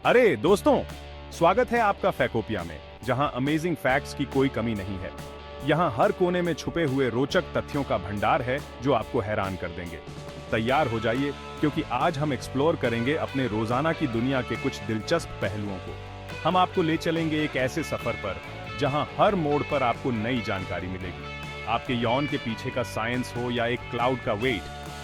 अरे दोस्तों, स्वागत है आपका फैकोपिया में, जहां अमेजिंग फैक्ट्स की कोई कमी नहीं है। यहां हर कोने में छुपे हुए रोचक तथ्यों का भंडार है जो आपको हैरान कर देंगे। तैयार हो जाइए, क्योंकि आज हम एक्सप्लोर करेंगे अपने रोजाना की दुनिया के कुछ दिलचस्प पहलुओं को। हम आपको ले चलेंगे एक ऐसे सफर पर जहां हर मोड़ पर आपको नई जानकारी मिलेगी। आपके यौन के पीछे का साइंस हो या एक क्लाउड का वेट,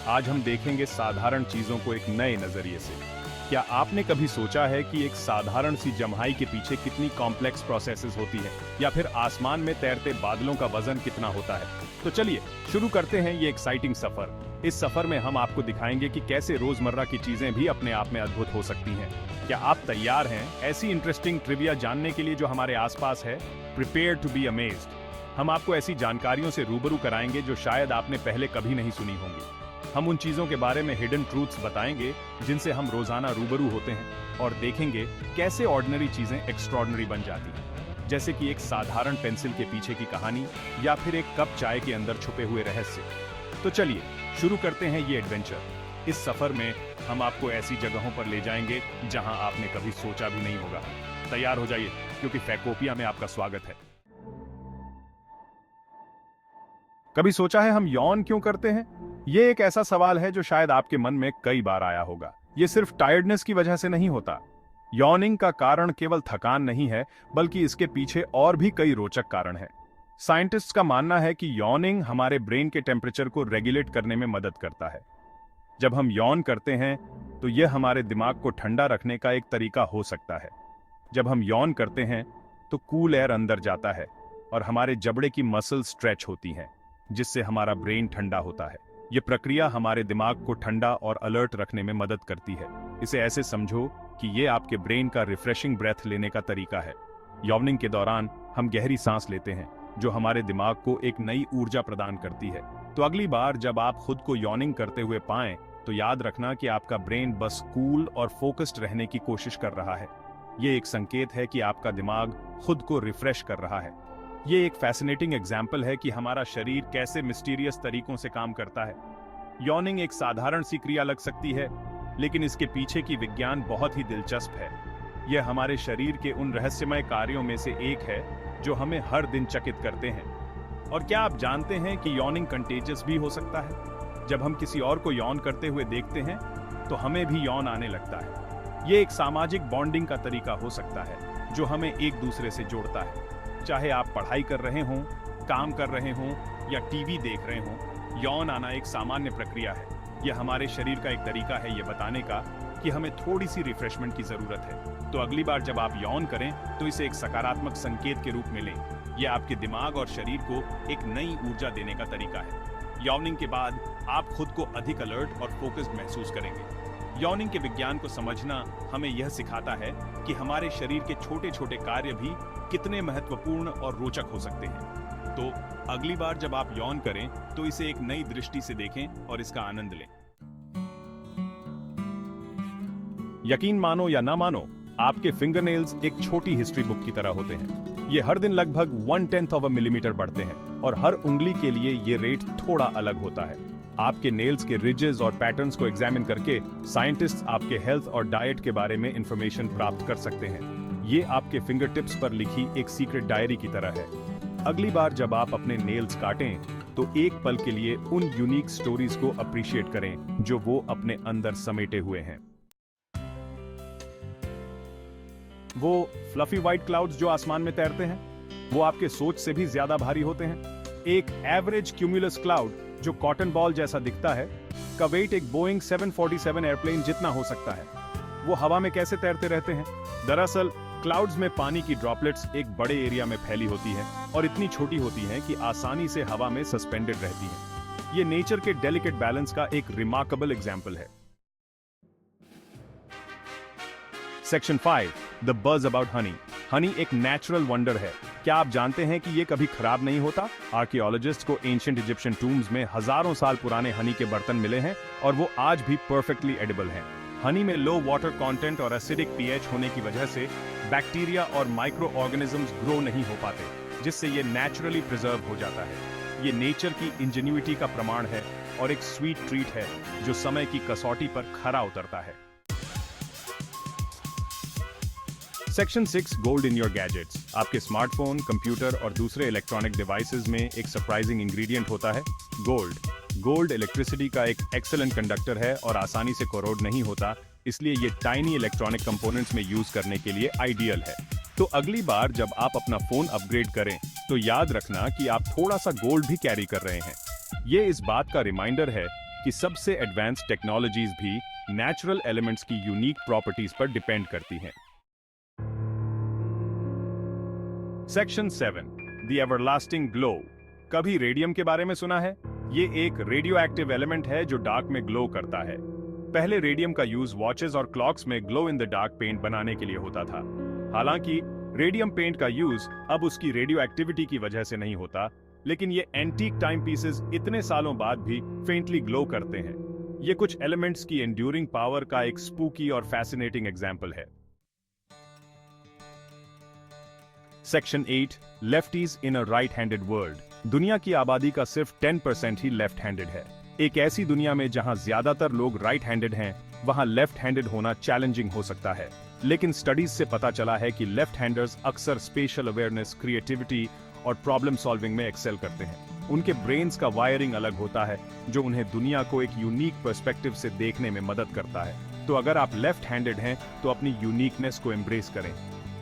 आज हम देखेंगे साधारण चीजों को एक नए नजरिए से। क्या आपने कभी सोचा है कि एक साधारण सी जम्हाई के पीछे कितनी कॉम्प्लेक्स प्रोसेसेस होती है, या फिर आसमान में तैरते बादलों का वजन कितना होता है? तो चलिए शुरू करते हैं ये एक्साइटिंग सफर। इस सफर में हम आपको दिखाएंगे कि कैसे रोजमर्रा की चीजें भी अपने आप में अद्भुत हो सकती हैं। क्या आप तैयार हैं ऐसी इंटरेस्टिंग ट्रिविया जानने के लिए जो हमारे आसपास है? Prepare to be amazed. हम आपको ऐसी जानकारियों से रूबरू कराएंगे जो शायद आपने पहले कभी नहीं सुनी होंगी। हम उन चीजों के बारे में हिडन ट्रूथ्स बताएंगे जिनसे हम रोजाना रूबरू होते हैं, और देखेंगे कैसे ऑर्डिनरी चीजें एक्स्ट्रॉर्डिनरी बन जाती हैं, जैसे कि एक साधारण पेंसिल के पीछे की कहानी या फिर एक कप चाय के अंदर छुपे हुए रहस्य। तो चलिए शुरू करते हैं ये एडवेंचर। इस सफर में हम आपको ऐसी जगहों पर ले जाएंगे जहां आपने कभी सोचा भी नहीं होगा। तैयार हो जाइए, क्योंकि फैकोपिया में आपका स्वागत है। कभी सोचा है हम यौन क्यों करते हैं? ये एक ऐसा सवाल है जो शायद आपके मन में कई बार आया होगा। ये सिर्फ टायर्डनेस की वजह से नहीं होता। यॉर्निंग का कारण केवल थकान नहीं है, बल्कि इसके पीछे और भी कई रोचक कारण हैं। साइंटिस्ट्स का मानना है कि यॉर्निंग हमारे ब्रेन के टेम्परेचर को रेगुलेट करने में मदद करता है। जब हम यॉर्न करते हैं तो यह हमारे दिमाग को ठंडा रखने का एक तरीका हो सकता है। जब हम यॉर्न करते हैं तो कूल एयर अंदर जाता है और हमारे जबड़े की मसल स्ट्रेच होती हैं, जिससे हमारा ब्रेन ठंडा होता है। ये प्रक्रिया हमारे दिमाग को ठंडा और अलर्ट रखने में मदद करती है। इसे ऐसे समझो कि ये आपके ब्रेन का रिफ्रेशिंग ब्रेथ लेने का तरीका है। यॉर्निंग के दौरान हम गहरी सांस लेते हैं, जो हमारे दिमाग को एक नई ऊर्जा प्रदान करती है। तो अगली बार जब आप खुद को यॉर्निंग करते हुए पाएं, तो याद रखना कि आपका ब्रेन बस कूल और फोकस्ड रहने की कोशिश कर रहा है। ये एक संकेत है कि आपका दिमाग खुद को रिफ्रेश कर रहा है। ये एक फैसिनेटिंग एग्जाम्पल है कि हमारा शरीर कैसे मिस्टीरियस तरीकों से काम करता है। यॉर्निंग एक साधारण सी क्रिया लग सकती है, लेकिन इसके पीछे की विज्ञान बहुत ही दिलचस्प है। यह हमारे शरीर के उन रहस्यमय कार्यों में से एक है जो हमें हर दिन चकित करते हैं। और क्या आप जानते हैं कि यॉर्निंग कंटेजियस भी हो सकता है? जब हम किसी और को यॉर्न करते हुए देखते हैं तो हमें भी यॉर्न आने लगता है। यह एक सामाजिक बॉन्डिंग का तरीका हो सकता है जो हमें एक दूसरे से जोड़ता है। चाहे आप पढ़ाई कर रहे हों, काम कर रहे हों या टीवी देख रहे हों, यौन आना एक सामान्य प्रक्रिया है। यह हमारे शरीर का एक तरीका है ये बताने का कि हमें थोड़ी सी रिफ्रेशमेंट की जरूरत है। तो अगली बार जब आप यौन करें तो इसे एक सकारात्मक संकेत के रूप में लें। यह आपके दिमाग और शरीर को एक नई ऊर्जा देने का तरीका है। यौनिंग के बाद आप खुद को अधिक अलर्ट और फोकस्ड महसूस करेंगे। यॉर्निंग के विज्ञान को समझना हमें यह सिखाता है कि हमारे शरीर के छोटे छोटे कार्य भी कितने महत्वपूर्ण और रोचक हो सकते हैं। तो अगली बार जब आप यॉर्न करें तो इसे एक नई दृष्टि से देखें और इसका आनंद लें। यकीन मानो या ना मानो, आपके फिंगरनेल्स एक छोटी हिस्ट्री बुक की तरह होते हैं। ये हर दिन लगभग 1/10 मिलीमीटर बढ़ते हैं, और हर उंगली के लिए ये रेट थोड़ा अलग होता है। आपके नेल्स के रिजेस और पैटर्न्स को एग्जामिन करके साइंटिस्ट आपके हेल्थ और डाइट के बारे में इंफॉर्मेशन प्राप्त कर सकते हैं। ये आपके फिंगर टिप्स पर लिखी एक सीक्रेट डायरी की तरह है। अगली बार जब आप अपने नेल्स काटें तो एक पल के लिए उन यूनिक स्टोरीज को अप्रिशिएट करें जो वो अपने अंदर समेटे हुए हैं। वो फ्लफी व्हाइट क्लाउड्स जो आसमान में तैरते हैं, वो आपके सोच से भी ज्यादा भारी होते हैं। एक एवरेज क्यूमुलस क्लाउड जो कॉटन बॉल जैसा दिखता है, का वेट एक बोइंग 747 एयरप्लेन जितना हो सकता है। वो हवा में कैसे तैरते रहते हैं? दरअसल क्लाउड्स में पानी की ड्रॉपलेट्स एक बड़े एरिया में फैली होती हैं और इतनी छोटी होती हैं कि आसानी से हवा में सस्पेंडेड रहती हैं। ये नेचर के डेलिकेट बैलेंस का एक रिमार्केबल एग्जाम्पल है। Section 5, the buzz about Honey. Honey एक नेचुरल वंडर है। क्या आप जानते हैं कि ये कभी खराब नहीं होता? आर्कियोलॉजिस्ट को एंशिएंट इजिप्शियन टूम्स में हजारों साल पुराने हनी के बर्तन मिले हैं और वो आज भी परफेक्टली एडिबल हैं। हनी में लो वाटर कंटेंट और एसिडिक पीएच होने की वजह से बैक्टीरिया और माइक्रो ऑर्गेनिजम्स ग्रो नहीं हो पाते, जिससे ये नेचुरली प्रिजर्व हो जाता है। ये नेचर की इंजेन्युइटी का प्रमाण है और एक स्वीट ट्रीट है जो समय की कसौटी पर खरा उतरता है। Section 6 gold in your gadgets. आपके स्मार्टफोन, कंप्यूटर और दूसरे इलेक्ट्रॉनिक डिवाइसेस में एक सरप्राइजिंग इंग्रेडिएंट होता है, गोल्ड। गोल्ड इलेक्ट्रिसिटी का एक एक्सीलेंट कंडक्टर है और आसानी से कोरोड नहीं होता, इसलिए ये टाइनी इलेक्ट्रॉनिक कंपोनेंट्स में यूज करने के लिए आइडियल है। तो अगली बार जब आप अपना फोन अपग्रेड करें तो याद रखना कि आप थोड़ा सा गोल्ड भी कैरी कर रहे हैं। ये इस बात का रिमाइंडर है कि सबसे एडवांस टेक्नोलॉजीज भी नेचुरल एलिमेंट्स की यूनिक प्रॉपर्टीज पर डिपेंड करती हैं। Section 7 the everlasting glow. कभी रेडियम के बारे में सुना है? ये एक रेडियो एक्टिव एलिमेंट है जो डार्क में ग्लो करता है। पहले रेडियम का यूज वॉचेस और क्लॉक्स में glow in the dark paint बनाने के लिए होता था। हालांकि रेडियम पेंट का यूज अब उसकी रेडियो एक्टिविटी की वजह से नहीं होता, लेकिन ये एंटीक टाइम पीसेस इतने सालों बाद भी फेंटली ग्लो करते हैं। ये कुछ एलिमेंट्स की एंड्यूरिंग पावर का एक स्पूकी और फैसिनेटिंग एग्जाम्पल है। Section 8 lefties in a right handed world. दुनिया की आबादी का सिर्फ 10% ही लेफ्ट हैंडेड है। एक ऐसी दुनिया में जहां ज्यादातर लोग राइट हैंडेड हैं, वहां लेफ्ट हैंडेड होना चैलेंजिंग हो सकता है। लेकिन स्टडीज से पता चला है कि लेफ्ट हैंडर्स अक्सर स्पेशल अवेयरनेस, क्रिएटिविटी और प्रॉब्लम सॉल्विंग में एक्सेल करते हैं। उनके ब्रेन्स का वायरिंग अलग होता है जो उन्हें दुनिया को एक यूनिक पर्सपेक्टिव से देखने में मदद करता है। तो अगर आप लेफ्ट हैंडेड हैं तो अपनी यूनिकनेस को एम्ब्रेस करें।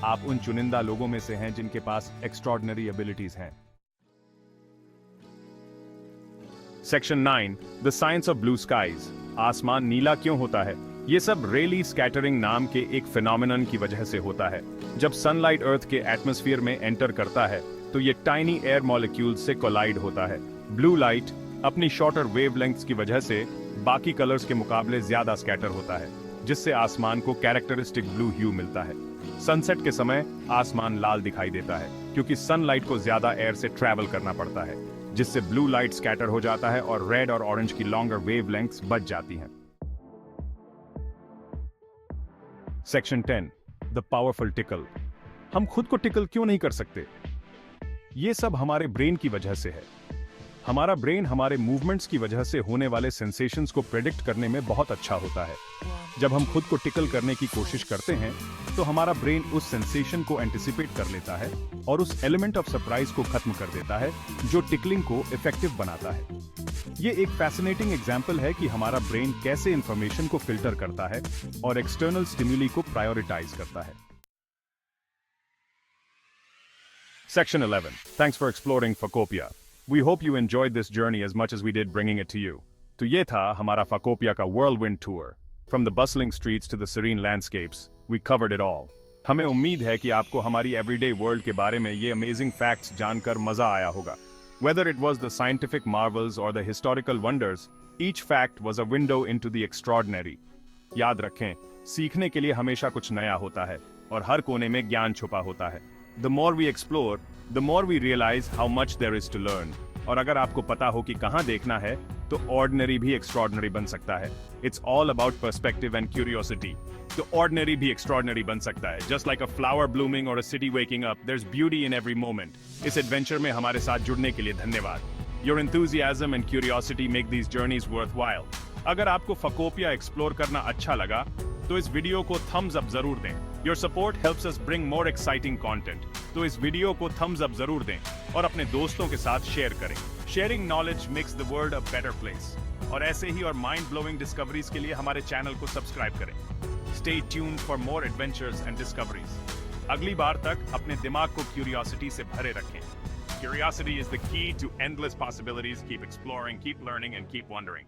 आप उन चुनिंदा लोगों में से हैं जिनके पास एक्स्ट्रॉर्डिनरी एबिलिटीज हैं। Section 9 the science of blue skies. आसमान नीला क्यों होता है? ये सब रेली स्कैटरिंग नाम के एक फिनोमेनन की वजह से होता है। जब सनलाइट अर्थ के एटमॉस्फेयर में एंटर करता है तो ये टाइनी एयर मॉलिक्यूल्स से कोलाइड होता है। ब्लू लाइट अपनी शॉर्टर वेवलेंथ्स की वजह से बाकी कलर्स के मुकाबले ज्यादा स्कैटर होता है, जिससे आसमान को कैरेक्टरिस्टिक ब्लू ह्यू मिलता है। सनसेट के समय आसमान लाल दिखाई देता है क्योंकि सनलाइट को ज्यादा एयर से ट्रैवल करना पड़ता है, जिससे ब्लू लाइट स्कैटर हो जाता है और रेड और ऑरेंज की लॉन्गर वेवलेंथ्स बच जाती हैं। Section 10 the powerful tackle. हम खुद को टिकल क्यों नहीं कर सकते? ये सब हमारे ब्रेन की वजह से है। हमारा ब्रेन हमारे मूवमेंट्स की वजह से होने वाले सेंसेशंस को प्रेडिक्ट करने में बहुत अच्छा होता है। जब हम खुद को टिकल करने की कोशिश करते हैं तो हमारा ब्रेन उस सेंसेशन को एंटिसिपेट कर लेता है और उस एलिमेंट ऑफ सरप्राइज को खत्म कर देता है जो टिकलिंग को इफेक्टिव बनाता है। ये एक फैसिनेटिंग एग्जाम्पल है कि हमारा ब्रेन कैसे इंफॉर्मेशन को फिल्टर करता है और एक्सटर्नल स्टिम्युली को प्रायोरिटाइज करता है। Section 11 Thanks for exploring Facopia. We hope you enjoyed this journey as much as we did bringing it to you. तो ये था हमारा Facopia का whirlwind tour. From the bustling streets to the serene landscapes, we covered it all. हमें उम्मीद है कि आपको हमारी everyday world के बारे में ये amazing facts जानकर मजा आया होगा। Whether it was the scientific marvels or the historical wonders, each fact was a window into the extraordinary. याद रखें, सीखने के लिए हमेशा कुछ नया होता है और हर कोने में ज्ञान छुपा होता है। The more we explore, the more we realize how much there is to learn. और अगर आपको पता हो कि कहाँ देखना है, तो ordinary भी extraordinary बन सकता है। It's all about perspective and curiosity. तो ordinary भी extraordinary बन सकता है। Just like a flower blooming or a city waking up, there's beauty in every moment. इस adventure में हमारे साथ जुड़ने के लिए धन्यवाद। Your enthusiasm and curiosity make these journeys worthwhile. अगर आपको फकोपिया एक्सप्लोर करना अच्छा लगा, तो इस वीडियो को थम्स अप जरूर दें। Your support helps us bring more exciting content. तो इस वीडियो को थम्स अप जरूर दें और अपने दोस्तों के साथ शेयर करें। Sharing knowledge makes the world a better place. और ऐसे ही और माइंड ब्लोइंग डिस्कवरीज के लिए हमारे चैनल को सब्सक्राइब करें। Stay tuned for more adventures and discoveries. अगली बार तक अपने दिमाग को क्यूरियोसिटी से भरे रखें। Curiosity is the key to endless possibilities. Keep exploring, keep learning, and keep wondering.